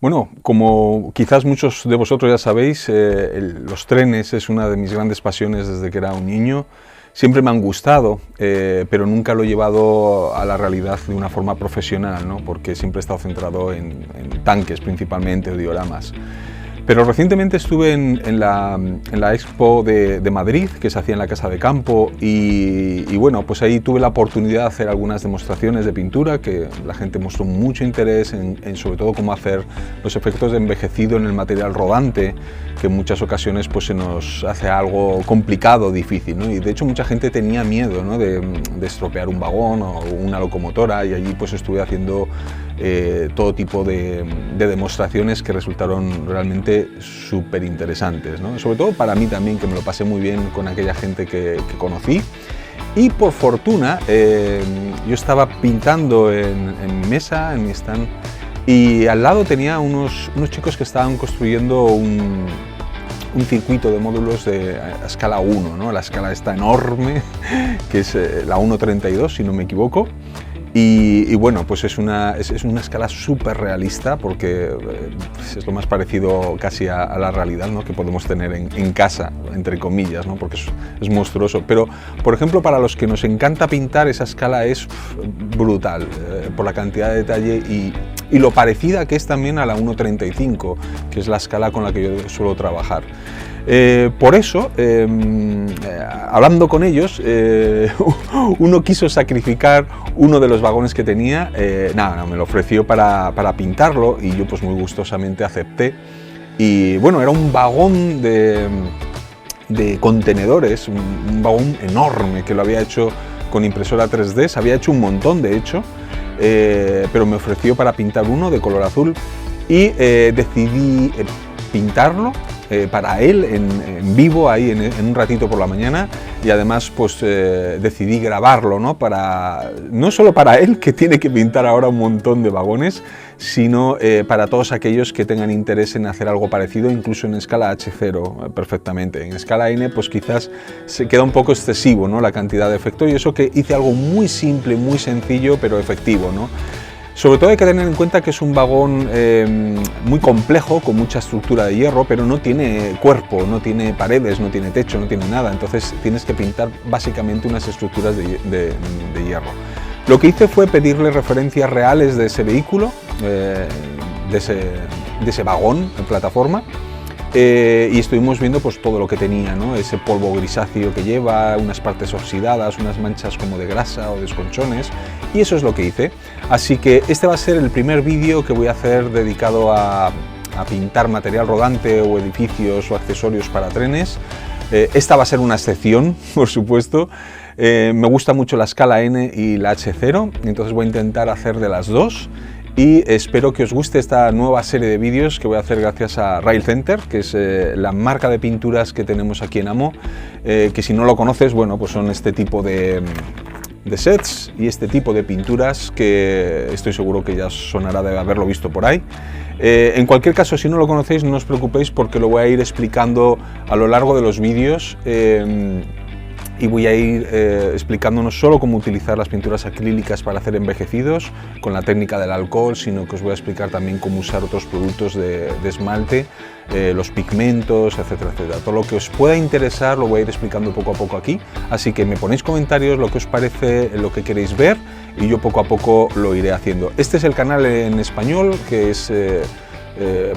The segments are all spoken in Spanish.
Bueno, como quizás muchos de vosotros ya sabéis, los trenes es una de mis grandes pasiones desde que era un niño. Siempre me han gustado, pero nunca lo he llevado a la realidad de una forma profesional, ¿no? Porque siempre he estado centrado en tanques principalmente, o dioramas. Pero recientemente estuve en la Expo de Madrid, que se hacía en la Casa de Campo, y bueno, pues ahí tuve la oportunidad de hacer algunas demostraciones de pintura, que la gente mostró mucho interés en sobre todo cómo hacer los efectos de envejecido en el material rodante, que en muchas ocasiones pues se nos hace algo complicado, difícil, ¿no? Y de hecho mucha gente tenía miedo, ¿no?, de estropear un vagón o una locomotora, y allí pues estuve haciendo todo tipo de demostraciones que resultaron realmente súper interesantes, ¿no? Sobre todo para mí también, que me lo pasé muy bien con aquella gente que conocí. Y por fortuna yo estaba pintando en mi mesa, en mi stand, y al lado tenía unos chicos que estaban construyendo un circuito de módulos a escala 1, ¿no? La escala está enorme, que es la 1.32 si no me equivoco. Y bueno, pues es una escala súper realista, porque es lo más parecido casi a la realidad, ¿no?, que podemos tener en casa, entre comillas, ¿no?, porque es monstruoso. Pero, por ejemplo, para los que nos encanta pintar, esa escala es brutal, por la cantidad de detalle y lo parecida que es también a la 1.35, que es la escala con la que yo suelo trabajar. Por eso, hablando con ellos, uno quiso sacrificar uno de los vagones que tenía, me lo ofreció para pintarlo, y yo pues muy gustosamente acepté. Y bueno, era un vagón de contenedores, un vagón enorme que lo había hecho con impresora 3D, se había hecho un montón de hecho, pero me ofreció para pintar uno de color azul, y decidí pintarlo para él en vivo, ahí en un ratito por la mañana, y además pues decidí grabarlo, ¿no? No solo para él, que tiene que pintar ahora un montón de vagones, sino para todos aquellos que tengan interés en hacer algo parecido, incluso en escala H0 perfectamente. En escala N pues quizás se queda un poco excesivo, ¿no?, la cantidad de efecto, y eso que hice algo muy simple, muy sencillo, pero efectivo, ¿no? Sobre todo hay que tener en cuenta que es un vagón muy complejo, con mucha estructura de hierro, pero no tiene cuerpo, no tiene paredes, no tiene techo, no tiene nada. Entonces tienes que pintar básicamente unas estructuras de hierro. Lo que hice fue pedirle referencias reales de ese vehículo, de ese vagón en plataforma, y estuvimos viendo pues todo lo que tenía, ¿no? Ese polvo grisáceo que lleva, unas partes oxidadas, unas manchas como de grasa o de esconchones, y eso es lo que hice. Así que este va a ser el primer vídeo que voy a hacer dedicado a pintar material rodante o edificios o accesorios para trenes. Esta va a ser una excepción, por supuesto. Me gusta mucho la escala N y la H0, entonces voy a intentar hacer de las dos. Y espero que os guste esta nueva serie de vídeos que voy a hacer gracias a Rail Center, que es la marca de pinturas que tenemos aquí en Amo, que si no lo conoces, bueno, pues son este tipo de sets y este tipo de pinturas que estoy seguro que ya os sonará de haberlo visto por ahí. En cualquier caso, si no lo conocéis, no os preocupéis, porque lo voy a ir explicando a lo largo de los vídeos. Y voy a ir explicando no solo cómo utilizar las pinturas acrílicas para hacer envejecidos con la técnica del alcohol, sino que os voy a explicar también cómo usar otros productos de esmalte, los pigmentos, etcétera, etcétera. Todo lo que os pueda interesar lo voy a ir explicando poco a poco aquí, así que me ponéis comentarios lo que os parece, lo que queréis ver, y yo poco a poco lo iré haciendo. Este es el canal en español, que es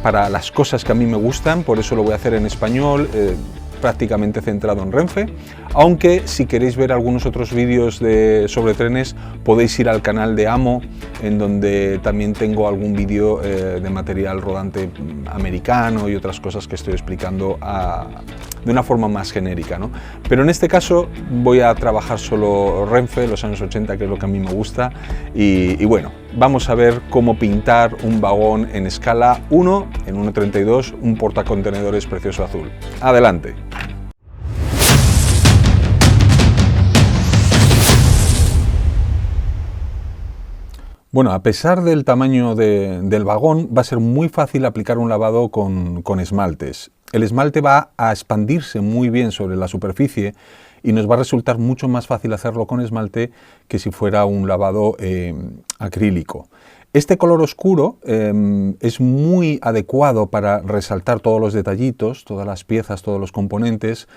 para las cosas que a mí me gustan, por eso lo voy a hacer en español, prácticamente centrado en Renfe, aunque si queréis ver algunos otros vídeos sobre trenes, podéis ir al canal de Amo, en donde también tengo algún vídeo de material rodante americano y otras cosas que estoy explicando de una forma más genérica, ¿no? Pero en este caso voy a trabajar solo Renfe, los años 80, que es lo que a mí me gusta, y bueno, vamos a ver cómo pintar un vagón en escala 1, en 1.32, un portacontenedores precioso azul. Adelante. Bueno, a pesar del tamaño del vagón, va a ser muy fácil aplicar un lavado con esmaltes. El esmalte va a expandirse muy bien sobre la superficie y nos va a resultar mucho más fácil hacerlo con esmalte que si fuera un lavado acrílico. Este color oscuro es muy adecuado para resaltar todos los detallitos, todas las piezas, todos los componentes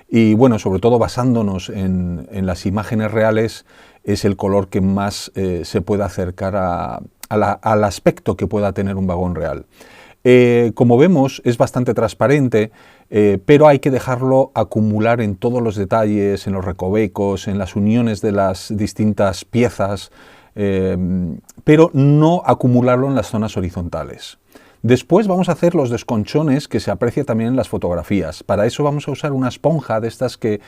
y bueno, sobre todo basándonos en las imágenes reales, es el color que más se puede acercar al aspecto que pueda tener un vagón real. Como vemos, es bastante transparente, pero hay que dejarlo acumular en todos los detalles, en los recovecos, en las uniones de las distintas piezas, pero no acumularlo en las zonas horizontales. Después vamos a hacer los desconchones que se aprecia también en las fotografías. Para eso vamos a usar una esponja de estas que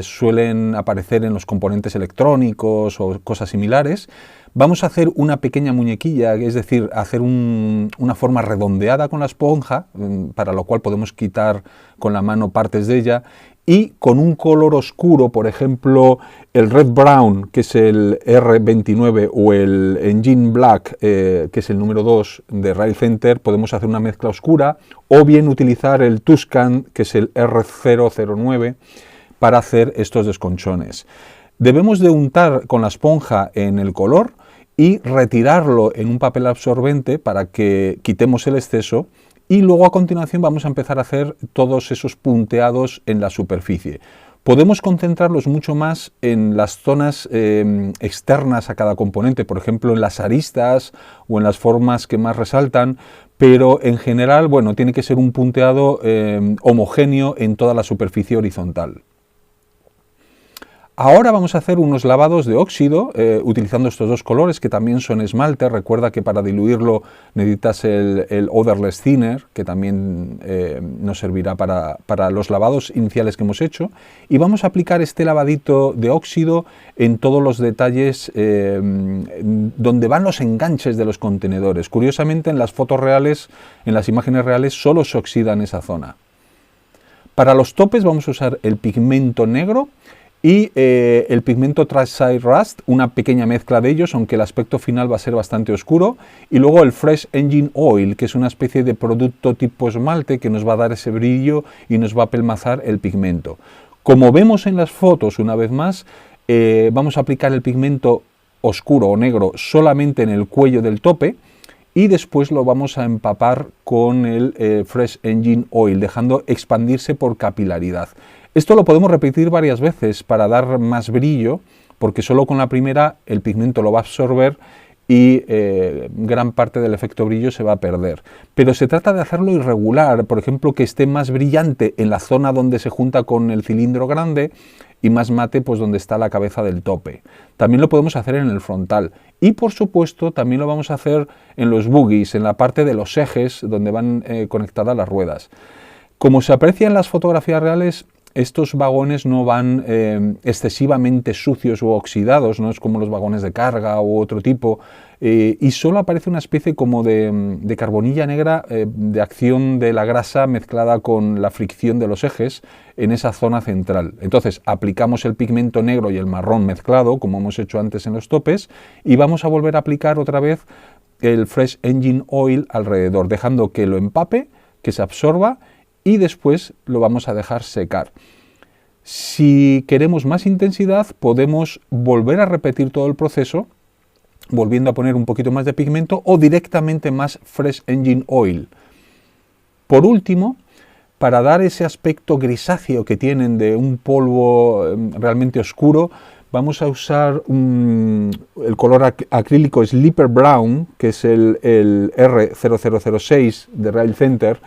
suelen aparecer en los componentes electrónicos o cosas similares. Vamos a hacer una pequeña muñequilla, es decir, hacer una forma redondeada con la esponja, para lo cual podemos quitar con la mano partes de ella, y con un color oscuro, por ejemplo, el Red Brown, que es el R29, o el Engine Black, que es el número 2 de Rail Center, podemos hacer una mezcla oscura, o bien utilizar el Tuscan, que es el R009, para hacer estos desconchones. Debemos de untar con la esponja en el color y retirarlo en un papel absorbente para que quitemos el exceso, y luego a continuación vamos a empezar a hacer todos esos punteados en la superficie. Podemos concentrarlos mucho más en las zonas externas a cada componente, por ejemplo en las aristas o en las formas que más resaltan, pero en general, bueno, tiene que ser un punteado homogéneo en toda la superficie horizontal. Ahora vamos a hacer unos lavados de óxido utilizando estos dos colores que también son esmalte. Recuerda que para diluirlo necesitas el Odorless Thinner, que también nos servirá para los lavados iniciales que hemos hecho. Y vamos a aplicar este lavadito de óxido en todos los detalles donde van los enganches de los contenedores. Curiosamente, en las fotos reales, en las imágenes reales, solo se oxida en esa zona. Para los topes vamos a usar el pigmento negro y el pigmento Trackside Rust, una pequeña mezcla de ellos, aunque el aspecto final va a ser bastante oscuro, y luego el Fresh Engine Oil, que es una especie de producto tipo esmalte que nos va a dar ese brillo y nos va a apelmazar el pigmento. Como vemos en las fotos, una vez más, vamos a aplicar el pigmento oscuro o negro solamente en el cuello del tope, y después lo vamos a empapar con el Fresh Engine Oil, dejando expandirse por capilaridad. Esto lo podemos repetir varias veces para dar más brillo, porque solo con la primera el pigmento lo va a absorber y gran parte del efecto brillo se va a perder. Pero se trata de hacerlo irregular, por ejemplo, que esté más brillante en la zona donde se junta con el cilindro grande y más mate pues donde está la cabeza del tope. También lo podemos hacer en el frontal y por supuesto también lo vamos a hacer en los bogies, en la parte de los ejes donde van conectadas las ruedas. Como se aprecia en las fotografías reales, estos vagones no van excesivamente sucios o oxidados, no es como los vagones de carga u otro tipo, y solo aparece una especie como de carbonilla negra de acción de la grasa mezclada con la fricción de los ejes en esa zona central. Entonces aplicamos el pigmento negro y el marrón mezclado, como hemos hecho antes en los topes, y vamos a volver a aplicar otra vez el Fresh Engine Oil alrededor, dejando que lo empape, que se absorba, y después lo vamos a dejar secar. Si queremos más intensidad, podemos volver a repetir todo el proceso, volviendo a poner un poquito más de pigmento o directamente más Fresh Engine Oil. Por último, para dar ese aspecto grisáceo que tienen de un polvo realmente oscuro, vamos a usar el color acrílico Sleeper Brown, que es el R0006 de Rail Center.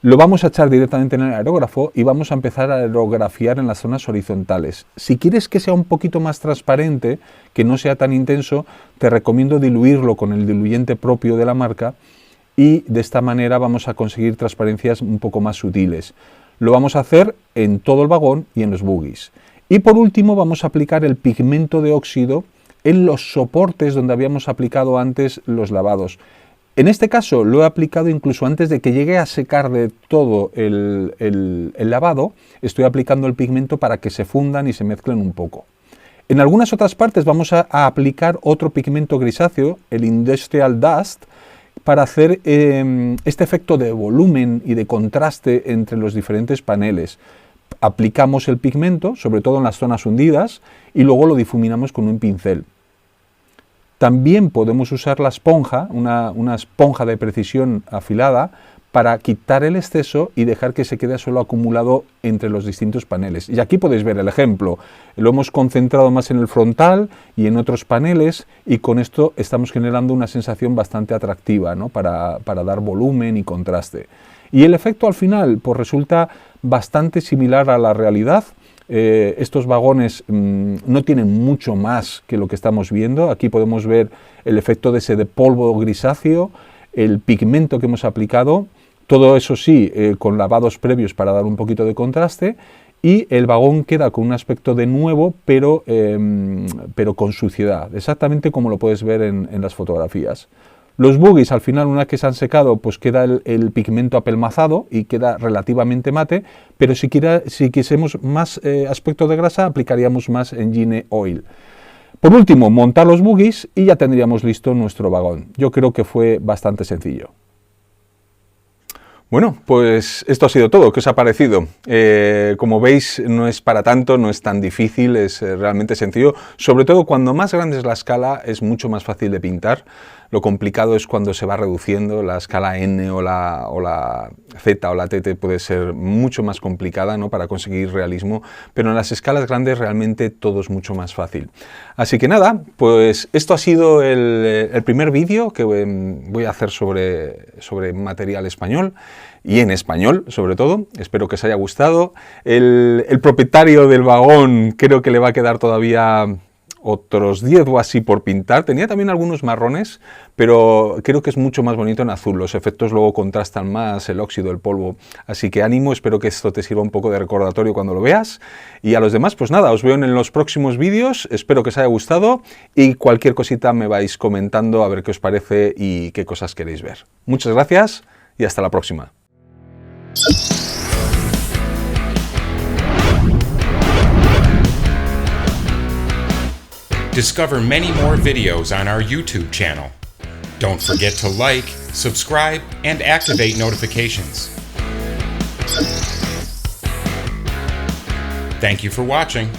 Lo vamos a echar directamente en el aerógrafo y vamos a empezar a aerografiar en las zonas horizontales. Si quieres que sea un poquito más transparente, que no sea tan intenso, te recomiendo diluirlo con el diluyente propio de la marca y de esta manera vamos a conseguir transparencias un poco más sutiles. Lo vamos a hacer en todo el vagón y en los bogies. Y por último vamos a aplicar el pigmento de óxido en los soportes donde habíamos aplicado antes los lavados. En este caso lo he aplicado incluso antes de que llegue a secar de todo el lavado, estoy aplicando el pigmento para que se fundan y se mezclen un poco. En algunas otras partes vamos a aplicar otro pigmento grisáceo, el Industrial Dust, para hacer este efecto de volumen y de contraste entre los diferentes paneles. Aplicamos el pigmento, sobre todo en las zonas hundidas, y luego lo difuminamos con un pincel. También podemos usar la esponja, una esponja de precisión afilada, para quitar el exceso y dejar que se quede solo acumulado entre los distintos paneles. Y aquí podéis ver el ejemplo. Lo hemos concentrado más en el frontal y en otros paneles, y con esto estamos generando una sensación bastante atractiva, ¿no? para dar volumen y contraste. Y el efecto al final pues resulta bastante similar a la realidad. Estos vagones no tienen mucho más que lo que estamos viendo. Aquí podemos ver el efecto de ese de polvo grisáceo, el pigmento que hemos aplicado, todo eso sí, con lavados previos para dar un poquito de contraste, y el vagón queda con un aspecto de nuevo, pero con suciedad, exactamente como lo puedes ver en las fotografías. Los buggies, al final, una vez que se han secado, pues queda el pigmento apelmazado y queda relativamente mate, pero si quisiésemos más aspecto de grasa, aplicaríamos más engine oil. Por último, montar los buggies y ya tendríamos listo nuestro vagón. Yo creo que fue bastante sencillo. Bueno, pues esto ha sido todo. ¿Qué os ha parecido? Como veis, no es para tanto, no es tan difícil, es realmente sencillo. Sobre todo cuando más grande es la escala, es mucho más fácil de pintar. Lo complicado es cuando se va reduciendo, la escala N o la Z o la TT puede ser mucho más complicada, ¿no? Para conseguir realismo, pero en las escalas grandes realmente todo es mucho más fácil. Así que nada, pues esto ha sido el primer vídeo que voy a hacer sobre material español, y en español sobre todo. Espero que os haya gustado. El propietario del vagón creo que le va a quedar todavía otros 10 o así por pintar. Tenía también algunos marrones, pero creo que es mucho más bonito en azul. Los efectos luego contrastan más, el óxido, el polvo. Así que ánimo, espero que esto te sirva un poco de recordatorio cuando lo veas. Y a los demás, pues nada, os veo en los próximos vídeos. Espero que os haya gustado y cualquier cosita me vais comentando a ver qué os parece y qué cosas queréis ver. Muchas gracias y hasta la próxima. Discover many more videos on our YouTube channel. Don't forget to like, subscribe, and activate notifications. Thank you for watching.